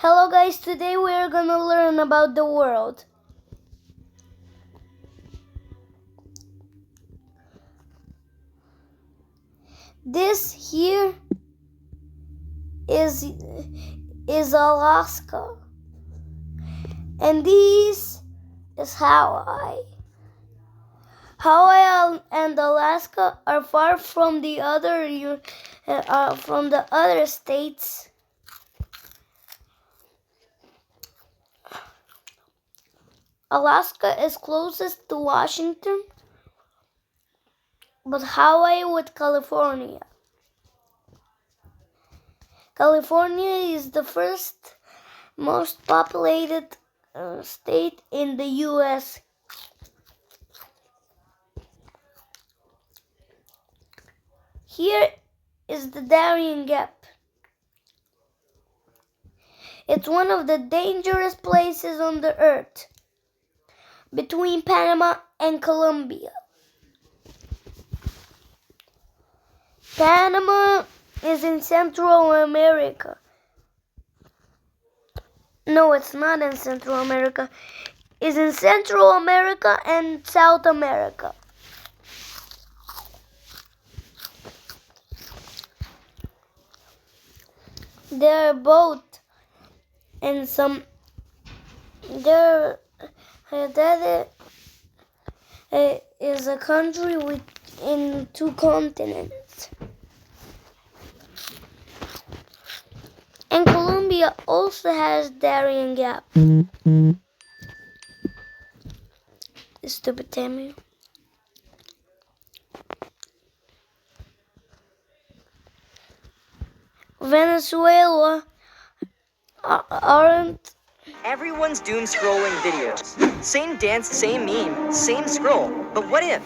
Hello guys, today we are gonna learn about the world. This here is Alaska, and this is Hawaii. Hawaii and Alaska are far from the other states. Alaska is closest to Washington, but Hawaii with California. California is the first most populated state in the U.S. Here is the Darien Gap. It's one of the dangerous places on the earth, between Panama and Colombia. Panama is in Central America. No, it's not in Central America. It's in Central America and South America. They're both in some. That is a country in two continents. And Colombia also has Darien Gap. Stupid Tammy. Venezuela aren't. Everyone's doom scrolling videos. Same dance, same meme, same scroll. But what if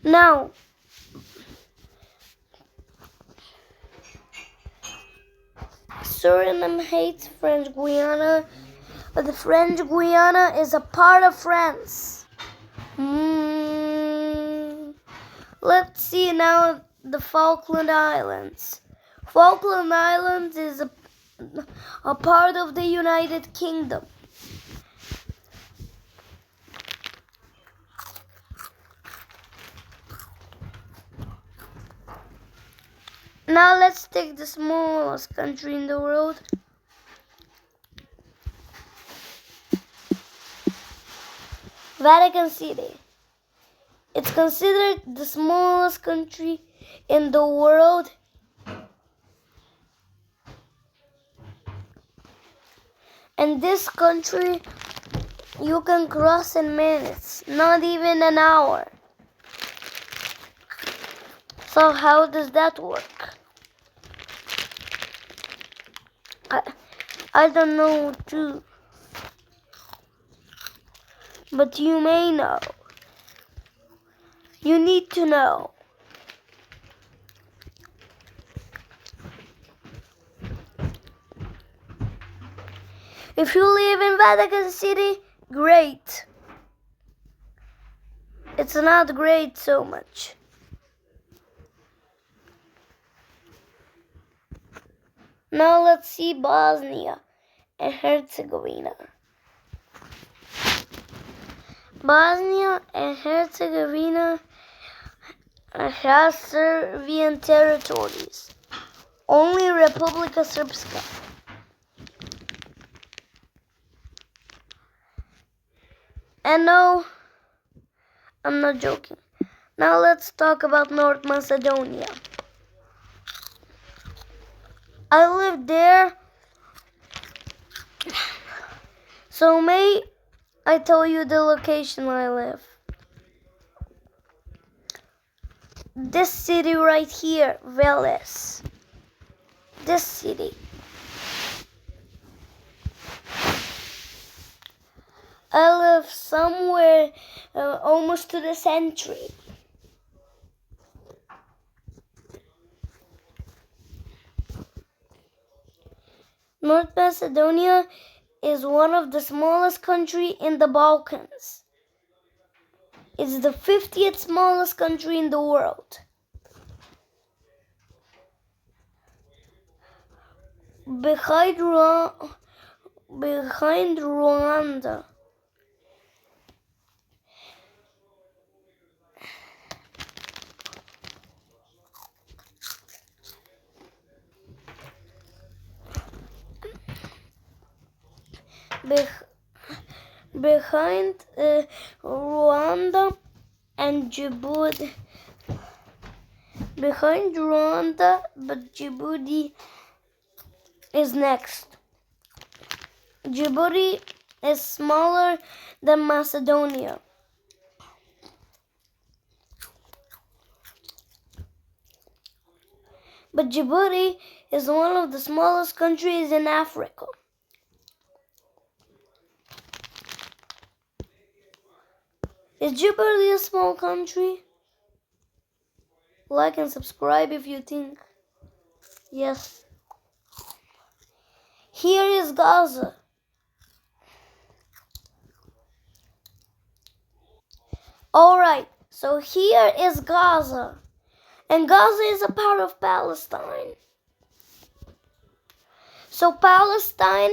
Now, Suriname hates French Guiana, but the French Guiana is a part of France. Let's see now the Falkland Islands. Falkland Islands is a part of the United Kingdom. Now let's take the smallest country in the world. Vatican City. It's considered the smallest country in the world. And this country you can cross in minutes, not even an hour. So how does that work? I don't know too. But you may know. You need to know. If you live in Vatican City, great. It's not great so much. Now let's see Bosnia and Herzegovina. Bosnia and Herzegovina has Serbian territories. Only Republika Srpska. And no, I'm not joking. Now let's talk about North Macedonia. I live there, so may I tell you the location I live. This city right here, Veles. This city. I live somewhere almost to the center. North Macedonia is one of the smallest countries in the Balkans. It's the 50th smallest country in the world. behind Rwanda. Behind Rwanda and Djibouti. Behind Rwanda, but Djibouti is next. Djibouti is smaller than Macedonia. But Djibouti is one of the smallest countries in Africa. Is Djibouti a small country? Like and subscribe if you think yes. Here is Gaza. Alright, so here is Gaza. And Gaza is a part of Palestine. So Palestine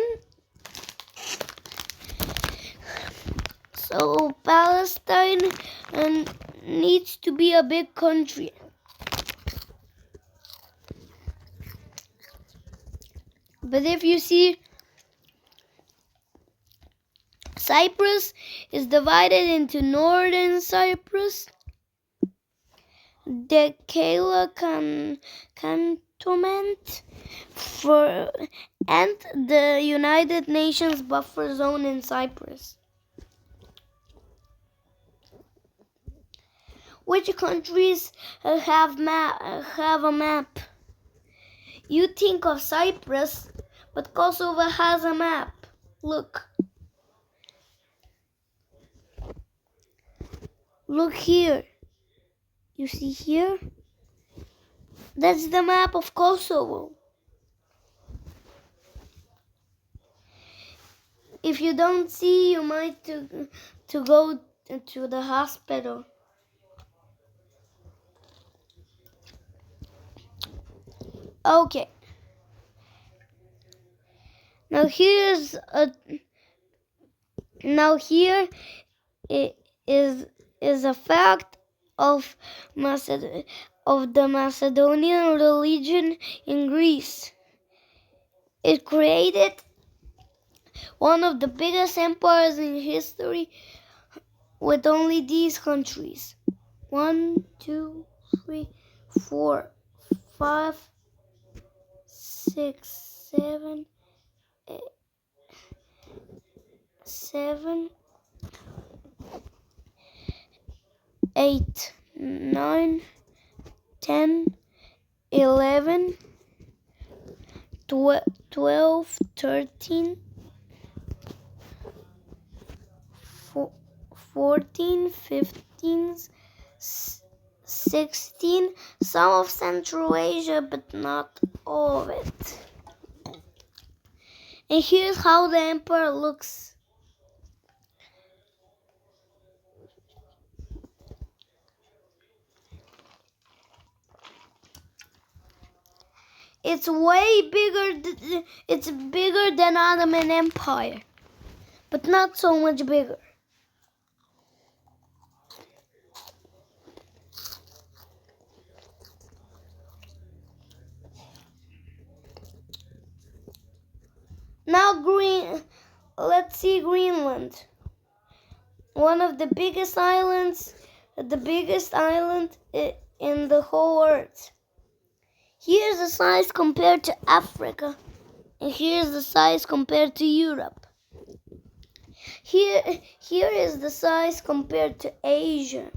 needs to be a big country. But if you see, Cyprus is divided into Northern Cyprus, the Kela Cantonment, and the United Nations buffer zone in Cyprus. Which countries have a map? You think of Cyprus, but Kosovo has a map. Look. Look here. You see here? That's the map of Kosovo. If you don't see, you might to go to the hospital. Okay. Now here is a fact of the Macedonian religion in Greece. It created one of the biggest empires in history with only these countries. 1, 2, 3, 4, 5, 6, 7, 8, 9, 10, 11, 12, 13, 14, 15, 16, some of Central Asia, but not all of it. And here's how the empire looks. It's way bigger. It's bigger than Ottoman Empire, but not so much bigger. Now let's see Greenland. One of the biggest islands, the biggest island in the whole earth. Here's the size compared to Africa, and here's the size compared to Europe. Here is the size compared to Asia.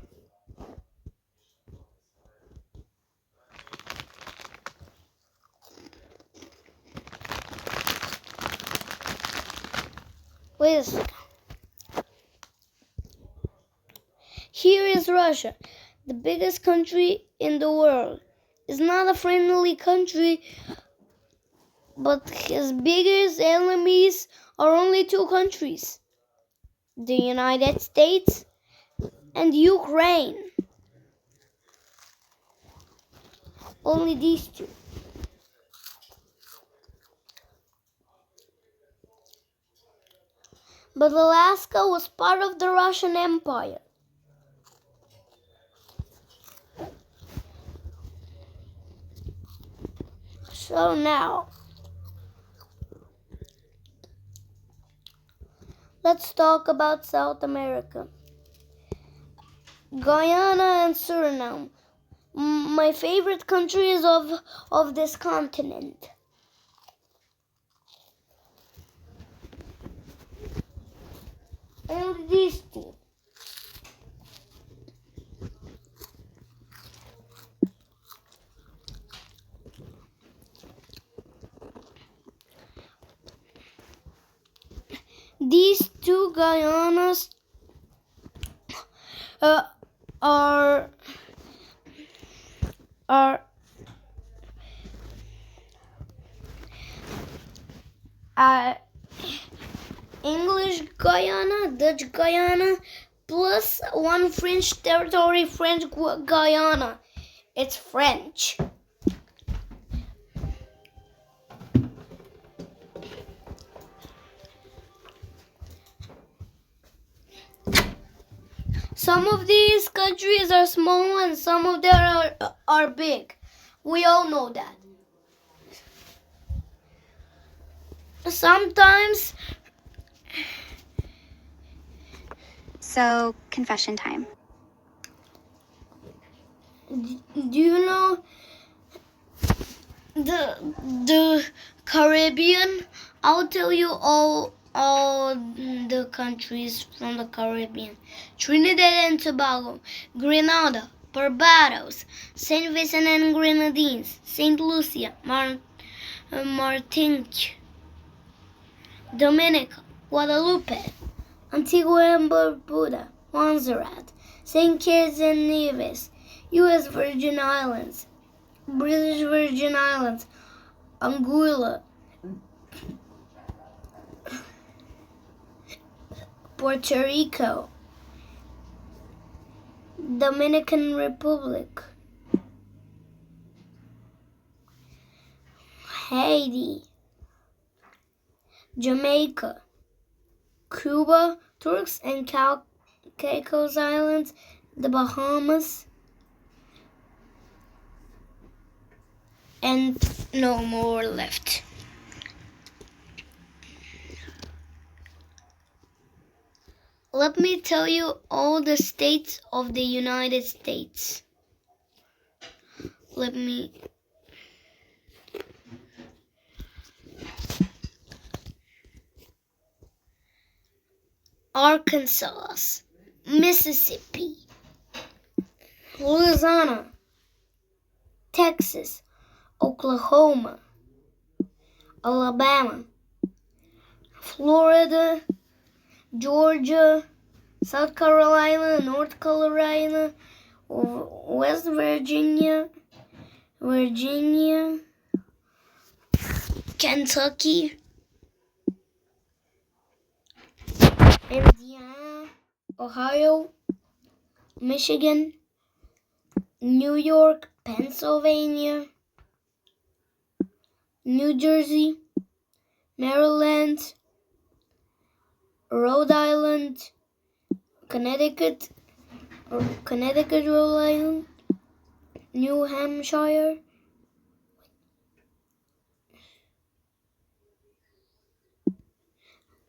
Wait a second. Here is Russia, the biggest country in the world. It's not a friendly country, but his biggest enemies are only two countries, the United States and Ukraine. Only these two. but Alaska was part of the Russian Empire. So now, let's talk about South America. Guyana and Suriname. My favorite countries of this continent. Only these two. These two Guyanas are English Guyana, Dutch Guyana, plus one French territory, French Guyana. It's French. Some of these countries are small and some of them are big. We all know that. Sometimes. So, confession time. Do you know the Caribbean? I'll tell you all the countries from the Caribbean: Trinidad and Tobago, Grenada, Barbados, Saint Vincent and Grenadines, Saint Lucia, Martinique, Dominica, Guadalupe, Antigua and Barbuda, Montserrat, St. Kitts and Nevis, U.S. Virgin Islands, British Virgin Islands, Anguilla, Puerto Rico, Dominican Republic, Haiti, Jamaica, Cuba, Turks and Caicos Islands, the Bahamas, and no more left. Let me tell you all the states of the United States. Arkansas, Mississippi, Louisiana, Texas, Oklahoma, Alabama, Florida, Georgia, South Carolina, North Carolina, West Virginia, Kentucky, Indiana, Ohio, Michigan, New York, Pennsylvania, New Jersey, Maryland, Rhode Island, Connecticut, Rhode Island, New Hampshire,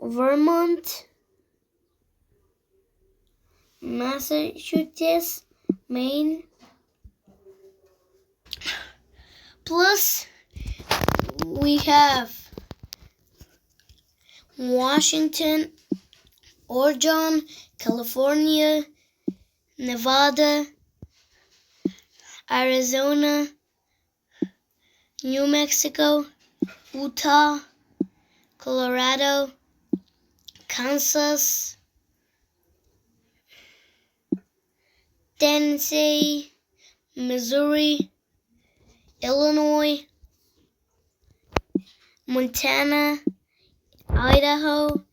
Vermont, Massachusetts, Maine. Plus, we have Washington, Oregon, California, Nevada, Arizona, New Mexico, Utah, Colorado, Kansas, Tennessee, Missouri, Illinois, Montana, Idaho,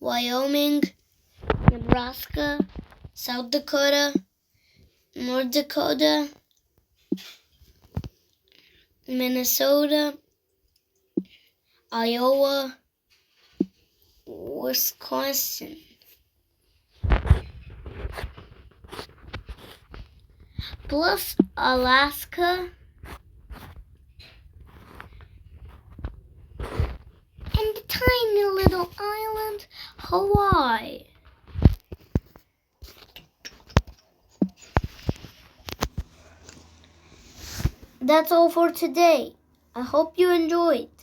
Wyoming, Nebraska, South Dakota, North Dakota, Minnesota, Iowa, Wisconsin. Plus Alaska. And the tiny little island, Hawaii. That's all for today. I hope you enjoyed.